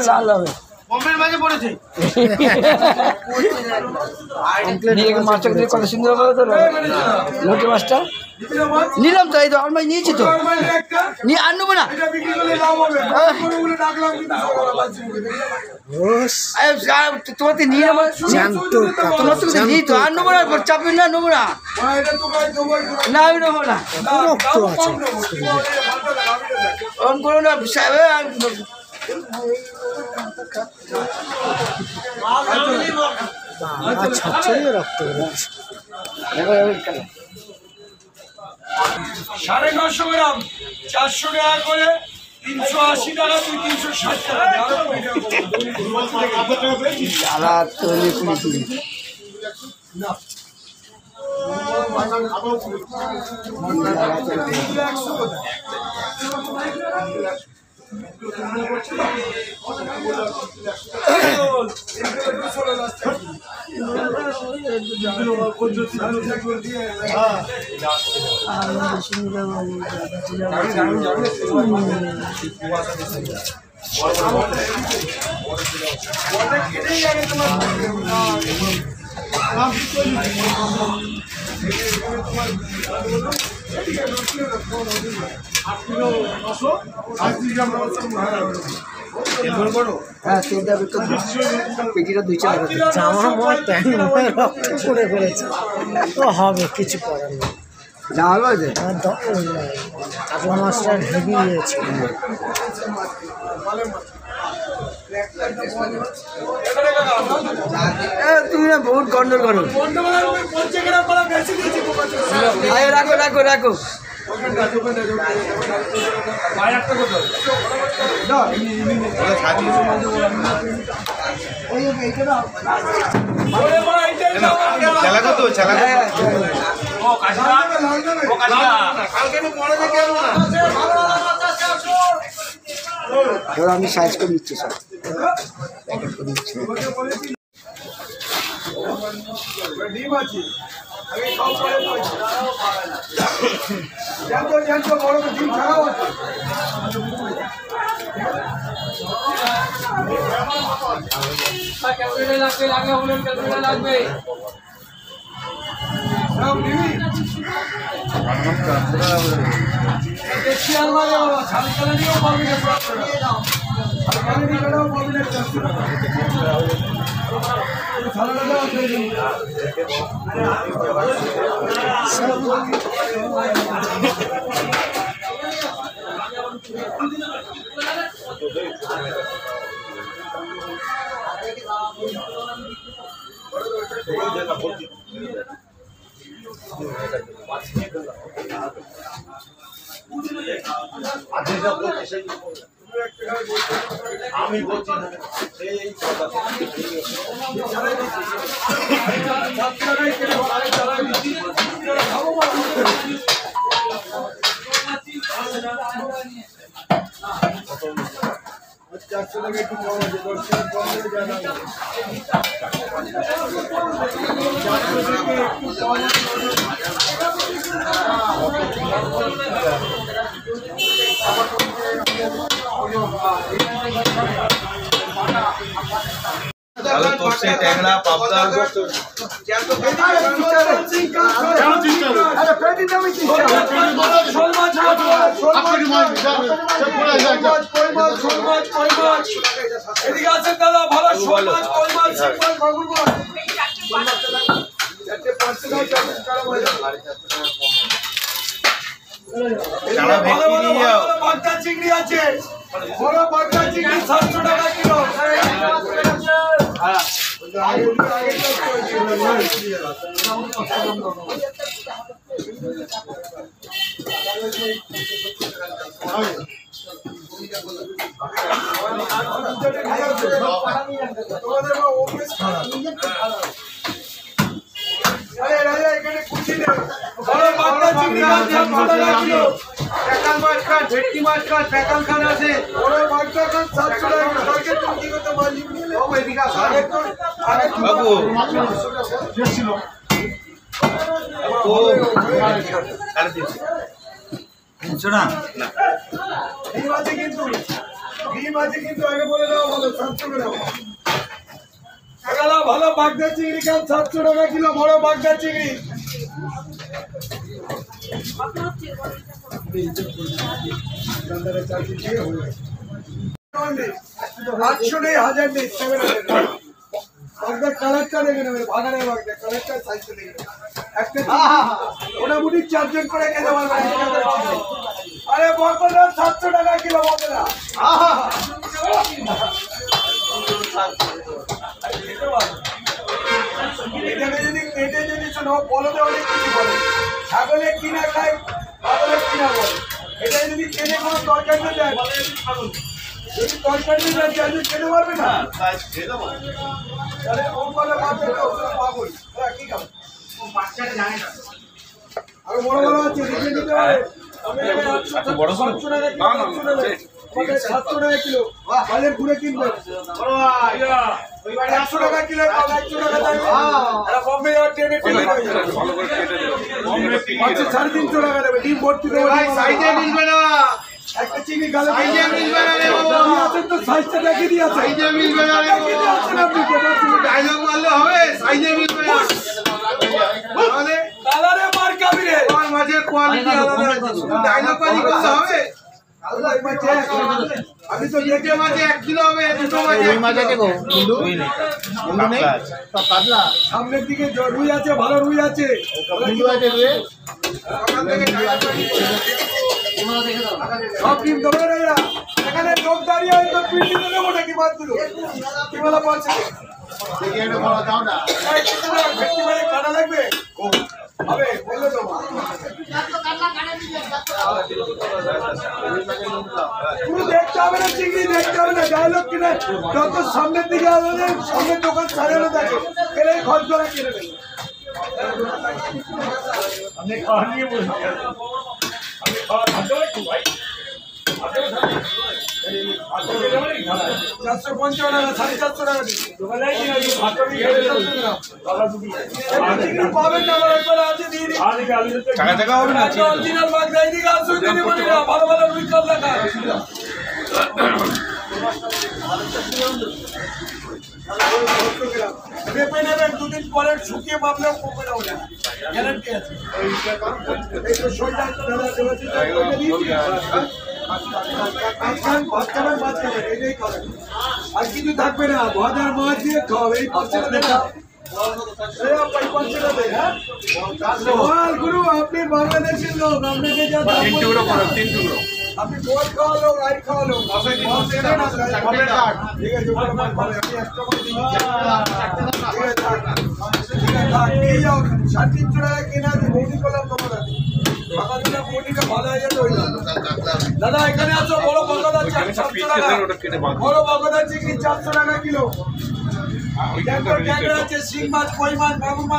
লাল হবে বম্বের মাঝে পড়েছে মাছটা কত সুন্দর বলো তো লোটে মাছটা নিলাম তো এই তো আমার নিয়েছি তো নিয়ে আর নেবো না তোমাকে নিয়ে নেবো তোমার তো নিই তো আর নেবো না চাপি না নেবো না না আমি নেবো না ওরকম করো না রক্ত 950 গ্রাম 400 টাকা করে 380 টাকা 360 হবে কিছু করার নেই কাতলা মাছটা হেভি হয়েছে তুমি না বহুত গন্ডল করো রাখো রাখো রাখো আমি সাইজ করে নিচ্ছি সব প্যাকেট করে নিচ্ছি লাগবে আমি বলছি না তোষে ট্যাংরা পাবদা এদিকে আছেন দাদা ভালো শোল মাছ কই মাছ সিম্পল মাগুর মাছ চারটে 5 টাকা নিয়ে যাও বাগদা চিংড়ি আছে বড় বাগদা চিংড়ি 700 টাকা কিলো রাজা এখানে কুচি দে বড় বাগদা প্যাকাল মাছ খান, ভেটকি মাছ খান, প্যাকাল খান আছে। বড় মাছটা খান 700 টাকা কিলো। কালকে তুমি কি করতে মাছ নিয়ে ও এদিকে আসো। আগে বাবু ছিল ও 350 না ডিম আছে কিন্তু, ডিম আছে কিন্তু আগে বলে দাও ভালো 700 করে দাও। এগালা ভালো বাগদা চিংড়ি খান 700 টাকা কিলো, বড় বাগদা চিংড়ি। 800 নেই, 1000 নেই, 700 বাগদার কালারটা দেখে নেবে, ভাগাড়ের বাগদা কালারটা সাইজটা দেখে নেবে। একটা মোটামুটি 4 জন করে খেতে পারবে। আরে বকলা 700 টাকা কিলো বকলা। এটাকে যদি কেটে যদি শোনো বলতে অনেক কিছু বলে, ছাগলে কিনা খায়, ছাগলে কিনা বলে। এটা যদি কেটে কোনো তরকারিতে দেয়, যদি তরকারিতে দেয় চার্জে খেতে পারবে না। তাহলে কোন বলে পাগল, কি খাবে? আরো বড় বড় আছে, দেখে নিতে পারে। বড় 700 টাকা কিলো, 700 টাকা কিলো, বাজার ঘুরে কিনবেন। 100 টাকা কিলো, 100 টাকা দাম। এরা বম্বে আর ট্রেনে কিনে খায়। 350 টাকা দেবে, ডিম ভর্তি দেবে। সাইজে মিলবে না, একটা চিংড়ি গালে সাইজে মিলবে না রে বাবা। আছেন তো সাইজটা দেখে দিয়ে আছে, সাইজে মিলবে না রে বাবা। আছেন আপনি ডায়লগ মারলে হবে, সাইজে মিলবে না। তাহলে কালারে মার কাবি রে, কোন মাছের কোয়ালিটি আলাদা আছে, ডায়লগ পানি করতে হবে। আমি তো দেখে মাঝে 1 কিলো হবে, দুটো মাঝে ওই মাছ আছে গো কিন্তু নেই সব পাতলা সামনের দিকে রুই আছে, ভালো রুই আছে, কিন্তু আছে রে সব ডিম দেবে রে। এখানে লোক দাঁড়িয়ে হয় তো পিন্ডি দেবো নাকি মাছগুলো কি বলা বলছে? দেখি একটা বড় দাও না ভেটকি মারে কাটা লাগবে হবে বলে দেবো। পুরো দেখতে হবে না, চিংড়ি দেখতে হবে না, ডায়লগ কিনে যত সামনের দিকে আসবে, সামনের দোকান সাজানো থাকে, এলে ঘর ধরা কিনে নেবে। আপনি খাওয়া নিয়ে বলছেন, আপনি খাওয়া খাদ্য একটু ভাই 450 টাকা, 450 টাকা দিচ্ছি। পাবেন না, আমার একবার আছে দিয়ে দিই। টাকা টাকা হবে না অরিজিনাল বাগদা, এদিকে আসুন, দিদি বলিরা, ভালো ভালো রুই কাতলা খান। পেঁপে নেবেন, 2 দিন পরে শুকিয়ে মাপলেও পেঁপে নেবেন না, গ্যারান্টি আছে। এই তো শরীরটা দাদা দেওয়াছি, আর কিছু থাকবে না, ভাজার মাছ দিয়ে খাওয়াবে। এই গুরু আপনি বাংলাদেশের লোক, আপনাকে যা 3 টুকরো করো, 3 টুকরো। আপনি গোল খাওয়া লোক, রাইট খাওয়া লোক, ঠিক আছে? আমি নিয়ে যাও, 350 টাকা কেনা আছে, বৌদি করলাম তোমার আছে। ভালো হয়ে যেত দাদা। এখানে আছো, বড় বগদা 400 টাকা, বড় বগদা চিংড়ি 400 টাকা কিলো। ট্যাংরা আছে, শিং মাছ, কই মাছ, মাগুর মাছ।